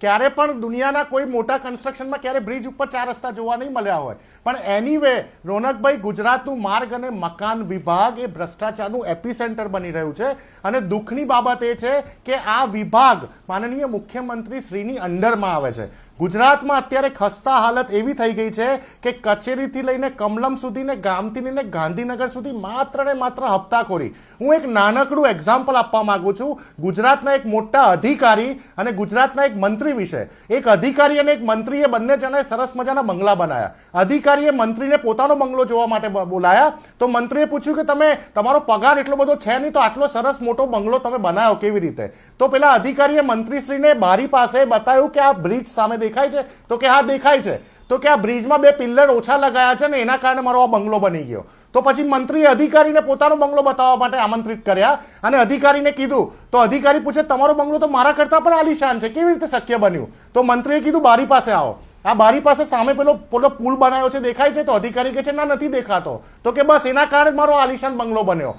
ક્યારે પણ દુનિયાના કોઈ મોટા કન્સ્ટ્રક્શનમાં ક્યારે બ્રિજ ઉપર 4 રસ્તા જોવા નહીં મળ્યા હોય, પણ એનીવે રોનકભાઈ, ગુજરાતનું માર્ગ અને મકાન વિભાગ એ ભ્રષ્ટાચારનું એપિસેન્ટર બની રહ્યું છે અને દુઃખની બાબત એ છે કે આ વિભાગ માનનીય મુખ્યમંત્રી શ્રીની અંડરમાં આવે છે. ગુજરાતમાં અત્યારે ખસ્તા હાલત એવી થઈ ગઈ છે કે કચેરીથી લઈને કમલમ સુધી ને ગામથી લઈને ગાંધીનગર સુધી માત્ર ને માત્ર હપ્તાખોરી. હું એક નાનકડું એક્ઝામ્પલ આપવા માંગુ છું ગુજરાતના એક મોટા અધિકારી અને ગુજરાતના એક મંત્રી વિશે. એક અધિકારી અને એક મંત્રીએ બંને જણાએ સરસ મજાના બંગલા બનાવ્યા. અધિકારીએ મંત્રીને પોતાનો બંગલો જોવા માટે બોલાયા તો મંત્રીએ પૂછ્યું કે તમારો પગાર એટલો બધો છે નહીં, તો આટલો સરસ મોટો બંગલો તમે બનાવ્યો કેવી રીતે? તો પેલા અધિકારીએ મંત્રીશ્રીને બારી પાસે બતાવ્યું કે આ બ્રિજ સામે દેખાય છે? તો કે હા દેખાય છે. તો કે આ બ્રિજમાં 2 પિલ્લર ઓછા લગાયા છે ને એના કારણે મારો આ બંગલો બની ગયો. તો પછી મંત્રીએ અધિકારીને પોતાનો બંગલો બતાવવા માટે આમંત્રિત કર્યા અને અધિકારીને કીધું. તો અધિકારી પૂછે તમારો બંગલો તો મારા કરતા પણ આલીશાન છે, કેવી રીતે શક્ય બન્યું? તો મંત્રીએ કીધું બારી પાસે આવો. આ બારી પાસે સામે પેલો પુલ બનાવ્યો છે, દેખાય છે? તો અધિકારી કહે છે ના, નથી દેખાતો. તો કે બસ એના કારણે મારો આલીશાન બંગલો બન્યો.